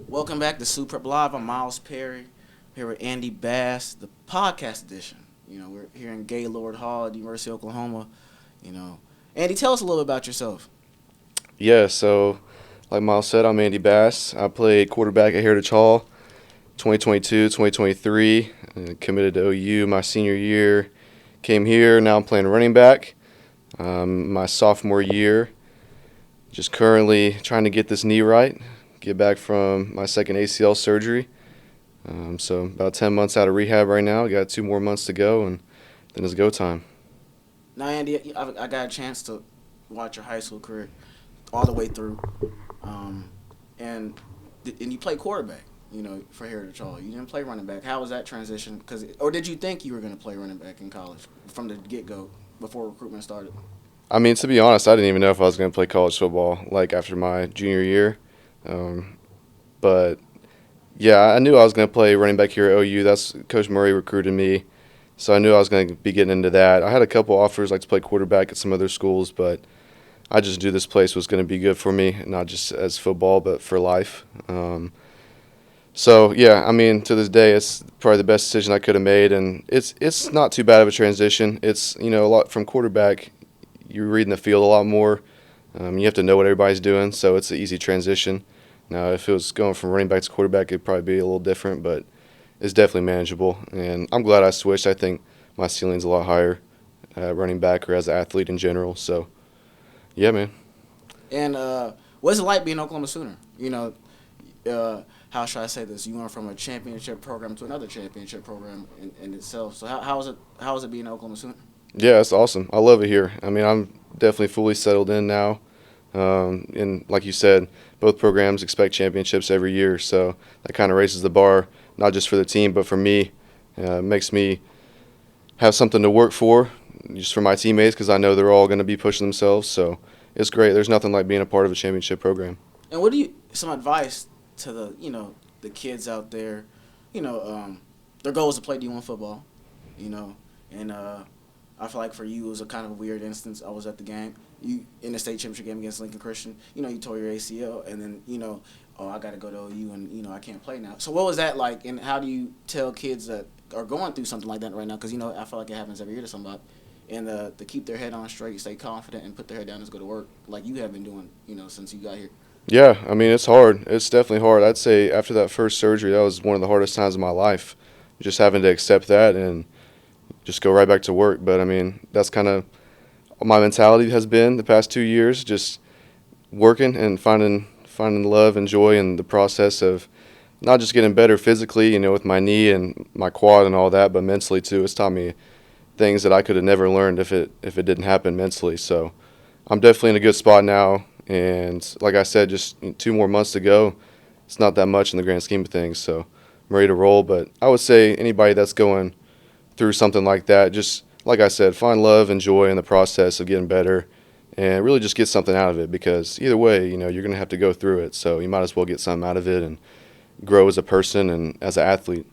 Welcome back to Super Live. I'm Miles Perry, here with Andy Bass, the podcast edition. We're here in Gaylord Hall at the University of Oklahoma. Andy, tell us a little bit about yourself. Yeah, so like Miles said, I'm Andy Bass. I played quarterback at Heritage Hall 2022, 2023, and committed to OU my senior year. Came here, now I'm playing running back my sophomore year. Just currently trying to get this knee right, get back from my second ACL surgery. So about 10 months out of rehab right now. Got 2 more months to go, and then it's go time. Now, Andy, I got a chance to watch your high school career all the way through, and you played quarterback, for Heritage Hall. You didn't play running back. How was that transition? Or did you think you were going to play running back in college from the get-go before recruitment started? I mean, to be honest, I didn't even know if I was going to play college football after my junior year. But yeah, I knew I was going to play running back here at OU. That's Coach Murray recruited me, so I knew I was going to be getting into that. I had a couple offers to play quarterback at some other schools, but I just knew this place was going to be good for me, not just as football, but for life. So yeah, I mean, to this day, it's probably the best decision I could have made, and it's not too bad of a transition. It's a lot from quarterback. You're reading the field a lot more. You have to know what everybody's doing, so it's an easy transition. Now, if it was going from running back to quarterback, it'd probably be a little different, but it's definitely manageable. And I'm glad I switched. I think my ceiling's a lot higher at running back or as an athlete in general. So, yeah, man. And what's it like being an Oklahoma Sooner? How should I say this? You went from a championship program to another championship program in itself. So how is it being an Oklahoma Sooner? Yeah, it's awesome. I love it here. I mean, I'm definitely fully settled in now. And like you said, both programs expect championships every year, so that kind of raises the bar, not just for the team, but for me. It makes me have something to work for, just for my teammates, because I know they're all going to be pushing themselves. So it's great. There's nothing like being a part of a championship program. And some advice to the kids out there, their goal is to play D1 football, and I feel like for you it was a kind of a weird instance. I was at the game, in the state championship game against Lincoln Christian. You tore your ACL, and then I got to go to OU, and I can't play now. So what was that like, and how do you tell kids that are going through something like that right now? Because I feel like it happens every year to somebody, and to keep their head on straight, stay confident, and put their head down and go to work like you have been doing, since you got here. Yeah, I mean, it's hard. It's definitely hard. I'd say after that first surgery, that was one of the hardest times of my life, just having to accept that and just go right back to work. But, I mean, that's kind of my mentality has been the past 2 years, just working and finding love and joy in the process of not just getting better physically, with my knee and my quad and all that, but mentally too. It's taught me things that I could have never learned if it didn't happen mentally. So I'm definitely in a good spot now. And like I said, just 2 more months to go. It's not that much in the grand scheme of things. So I'm ready to roll. But I would say anybody that's going through something like that, just like I said, find love and joy in the process of getting better and really just get something out of it, because either way, you're going to have to go through it. So you might as well get something out of it and grow as a person and as an athlete.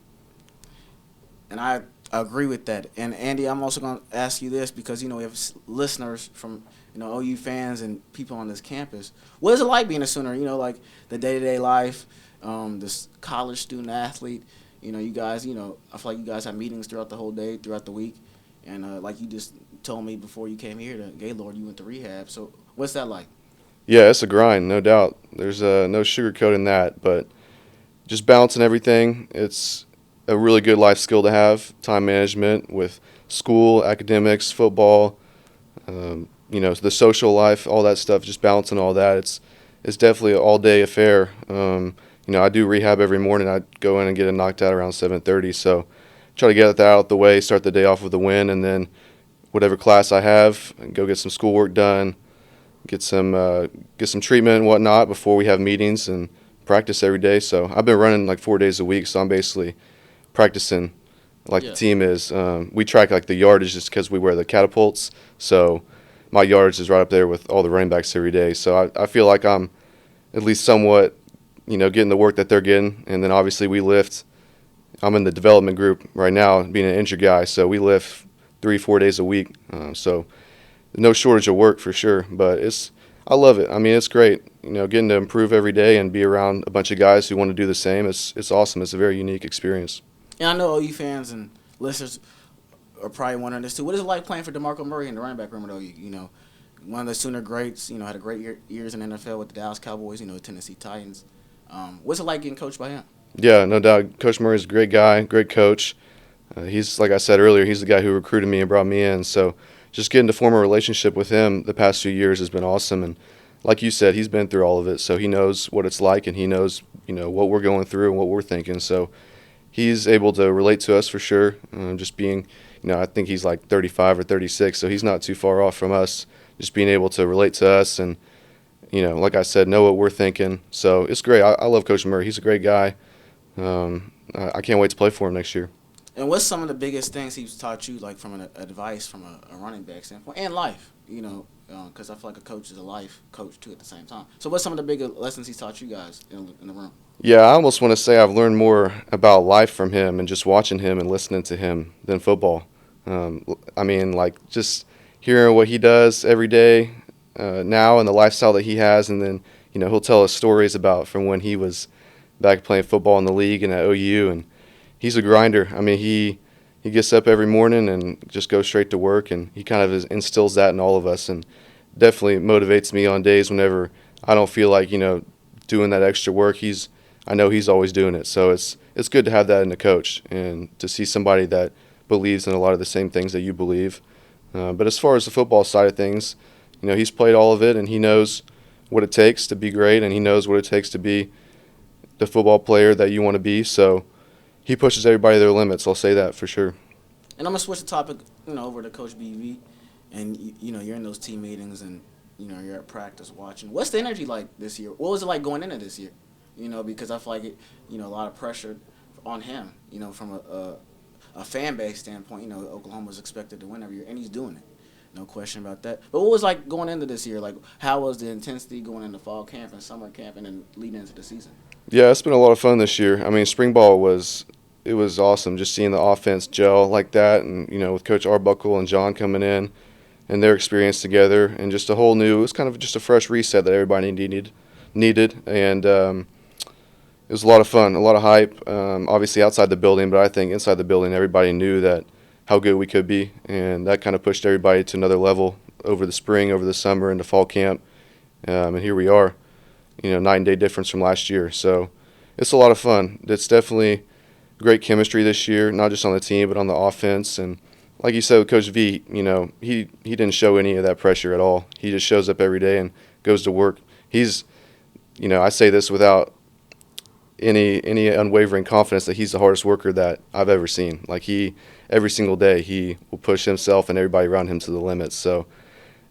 And I agree with that. And Andy, I'm also going to ask you this because, we have listeners from, OU fans and people on this campus. What is it like being a Sooner? Like the day-to-day life, this college student athlete. You guys, I feel like you guys have meetings throughout the whole day, throughout the week. And like you just told me before you came here to Gaylord, you went to rehab. So what's that like? Yeah, it's a grind, no doubt. There's no sugarcoating that, but just balancing everything. It's a really good life skill to have, time management with school, academics, football, the social life, all that stuff, just balancing all that. It's definitely an all-day affair. I do rehab every morning. I go in and get it knocked out around 7:30, so try to get that out of the way, start the day off with a win, and then whatever class I have, go get some schoolwork done, get some treatment and whatnot before we have meetings and practice every day. So I've been running like 4 days a week. So I'm basically practicing like the team is. We track like the yardage just because we wear the catapults. So my yardage is right up there with all the running backs every day. So I feel like I'm at least somewhat, getting the work that they're getting. And then obviously we lift. I'm in the development group right now, being an injured guy. So we lift 3-4 days a week. So no shortage of work for sure. But I love it. I mean, it's great. Getting to improve every day and be around a bunch of guys who want to do the same. It's awesome. It's a very unique experience. And I know OU fans and listeners are probably wondering this too. What is it like playing for DeMarco Murray in the running back room at OU? One of the Sooner greats. Had a great years in the NFL with the Dallas Cowboys. Tennessee Titans. What's it like getting coached by him? Yeah, no doubt. Coach Murray's a great guy, great coach. He's, like I said earlier, he's the guy who recruited me and brought me in. So just getting to form a relationship with him the past few years has been awesome. And like you said, he's been through all of it, so he knows what it's like, and he knows, what we're going through and what we're thinking. So he's able to relate to us for sure. Just being, I think he's like 35 or 36, so he's not too far off from us. Just being able to relate to us and, like I said, know what we're thinking. So it's great. I love Coach Murray. He's a great guy. I can't wait to play for him next year. And what's some of the biggest things he's taught you, like from an advice from a running back standpoint and life? Because I feel like a coach is a life coach too at the same time. So what's some of the bigger lessons he's taught you guys in the room? Yeah, I almost want to say I've learned more about life from him and just watching him and listening to him than football. I mean, like just hearing what he does every day now and the lifestyle that he has, and then he'll tell us stories about from when he was back playing football in the league and at OU, and he's a grinder. I mean, he gets up every morning and just goes straight to work, and he kind of instills that in all of us, and definitely motivates me on days whenever I don't feel like doing that extra work. I know he's always doing it, so it's good to have that in a coach and to see somebody that believes in a lot of the same things that you believe. But as far as the football side of things, he's played all of it, and he knows what it takes to be great, and he knows what it takes to be the football player that you want to be. So he pushes everybody to their limits. I'll say that for sure. And I'm gonna switch the topic, over to Coach BV, and you're in those team meetings, and you're at practice watching. What's the energy like this year? What was it like going into this year? Because I feel like a lot of pressure on him. From a fan base standpoint, Oklahoma's expected to win every year, and he's doing it. No question about that. But what was like going into this year? Like, how was the intensity going into fall camp and summer camp and then leading into the season? Yeah, it's been a lot of fun this year. I mean, spring ball was awesome, just seeing the offense gel like that, and with Coach Arbuckle and John coming in and their experience together, and just it was kind of just a fresh reset that everybody needed, and it was a lot of fun, a lot of hype. Obviously outside the building, but I think inside the building, everybody knew that how good we could be, and that kind of pushed everybody to another level over the spring, over the summer, into fall camp, and here we are. Night and day difference from last year. So it's a lot of fun. It's definitely great chemistry this year, not just on the team, but on the offense. And like you said with Coach V, he didn't show any of that pressure at all. He just shows up every day and goes to work. He's, I say this without any unwavering confidence that he's the hardest worker that I've ever seen. Like every single day, he will push himself and everybody around him to the limits. So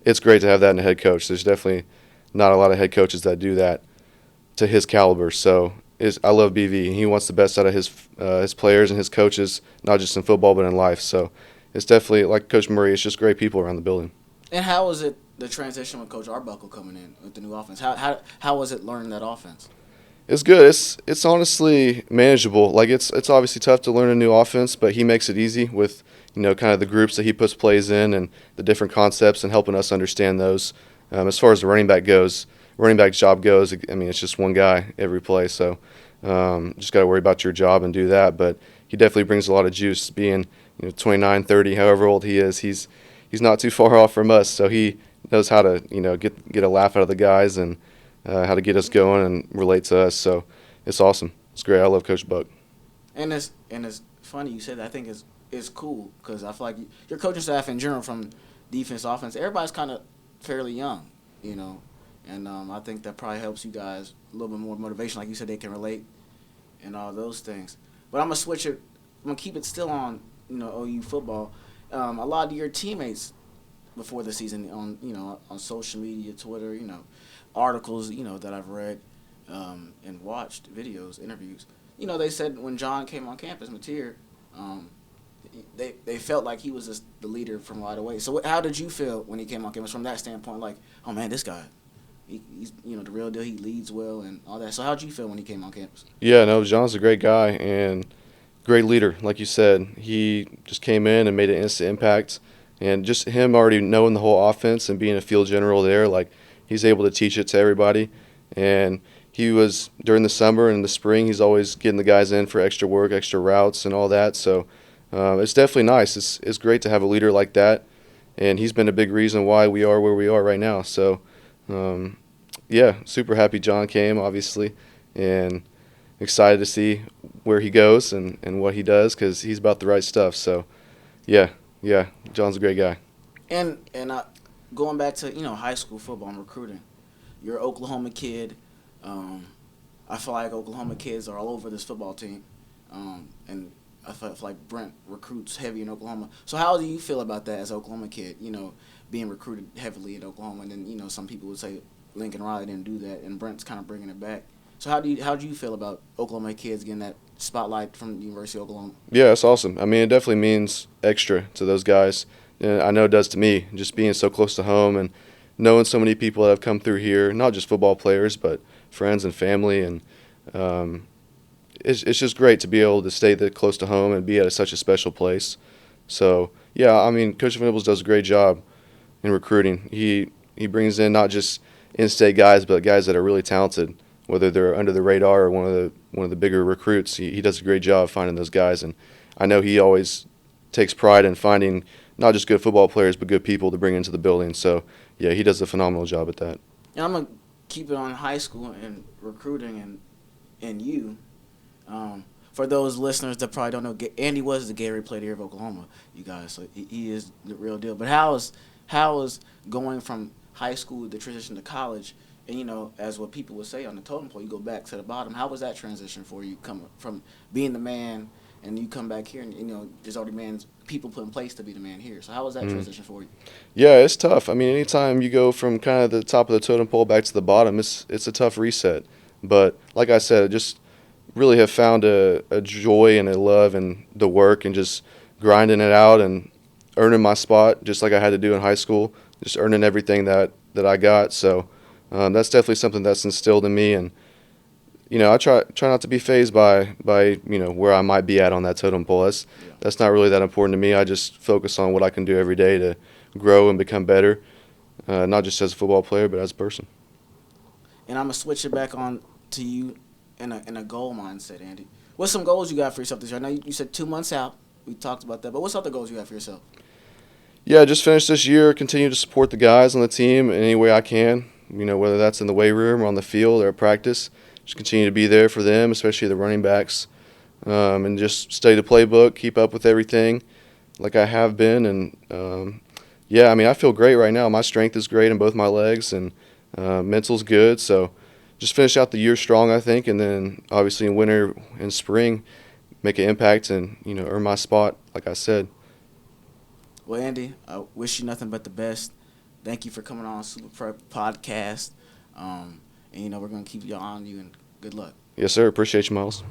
it's great to have that in a head coach. There's definitely not a lot of head coaches that do that to his caliber. So I love BV. He wants the best out of his players and his coaches, not just in football but in life. So it's definitely, like Coach Murray, it's just great people around the building. And how was it, the transition with Coach Arbuckle coming in with the new offense? How was it learning that offense? It's good. It's honestly manageable. Like it's obviously tough to learn a new offense, but he makes it easy with kind of the groups that he puts plays in and the different concepts and helping us understand those. As far as the running back job goes, I mean, it's just one guy every play, so just got to worry about your job and do that. But he definitely brings a lot of juice, being 29, 30, however old he is. He's not too far off from us, so he knows how to get a laugh out of the guys and how to get us going and relate to us. So it's awesome. It's great. I love Coach Buck. And it's funny you said that. I think it's cool because I feel like your coaching staff in general, from defense, offense, everybody's kind of fairly young, and I think that probably helps you guys a little bit more motivation. Like you said, they can relate and all those things. But I'm going to switch it. I'm going to keep it still on, OU football. A lot of your teammates before the season on social media, Twitter, articles, that I've read, and watched videos, interviews. They said when John came on campus, Mateer, they felt like he was just the leader from right away. So how did you feel when he came on campus from that standpoint? Like, oh man, this guy, he's the real deal. He leads well and all that. So how did you feel when he came on campus? Yeah, no, John's a great guy and great leader. Like you said, he just came in and made an instant impact. And just him already knowing the whole offense and being a field general there, like he's able to teach it to everybody. And he was during the summer and the spring, he's always getting the guys in for extra work, extra routes, and all that. So it's definitely nice. It's great to have a leader like that, and he's been a big reason why we are where we are right now. So yeah, super happy John came, obviously, and excited to see where he goes and what he does because he's about the right stuff. So yeah, John's a great guy. And going back to high school football and recruiting, you're an Oklahoma kid. I feel like Oklahoma kids are all over this football team, and I feel like Brent recruits heavy in Oklahoma. So how do you feel about that as an Oklahoma kid? Being recruited heavily in Oklahoma, and then some people would say Lincoln Riley didn't do that, and Brent's kind of bringing it back. So how do you feel about Oklahoma kids getting that spotlight from the University of Oklahoma? Yeah, it's awesome. I mean, it definitely means extra to those guys. And I know it does to me, just being so close to home and knowing so many people that have come through here, not just football players, but friends and family. And it's just great to be able to stay that close to home and be at such a special place. So, yeah, I mean, Coach Venables does a great job in recruiting. He brings in not just in-state guys, but guys that are really talented, whether they're under the radar or one of the bigger recruits. He does a great job finding those guys, and I know he always takes pride in finding not just good football players but good people to bring into the building. So yeah, he does a phenomenal job at that. And I'm gonna keep it on high school and recruiting and you. For those listeners that probably don't know, Andy was the Gary Player of Oklahoma, you guys. So he is the real deal. But how is going from high school the transition to college? And as what people would say on the totem pole, you go back to the bottom. How was that transition for you, coming from being the man, and you come back here, and there's already people put in place to be the man here. So how was that transition for you? Yeah, it's tough. I mean, anytime you go from kind of the top of the totem pole back to the bottom, it's a tough reset. But like I said, I just really have found a joy and a love in the work and just grinding it out and earning my spot, just like I had to do in high school, just earning everything that I got. So. That's definitely something that's instilled in me, and I try not to be fazed by where I might be at on that totem pole. That's not really that important to me. I just focus on what I can do every day to grow and become better, not just as a football player but as a person. And I'm gonna switch it back on to you in a goal mindset, Andy. What's some goals you got for yourself this year? I know you said 2 months out. We talked about that, but what's other goals you have for yourself? Yeah, just finish this year, continue to support the guys on the team in any way I can. Whether that's in the weight room or on the field or at practice, just continue to be there for them, especially the running backs, and just study the playbook, keep up with everything like I have been. And, yeah, I mean, I feel great right now. My strength is great in both my legs, and mental's good. So just finish out the year strong, I think, and then obviously in winter and spring make an impact and, earn my spot, like I said. Well, Andy, I wish you nothing but the best. Thank you for coming on Super Prep Podcast. And, we're going to keep you on you, and good luck. Yes, sir. Appreciate you, Miles.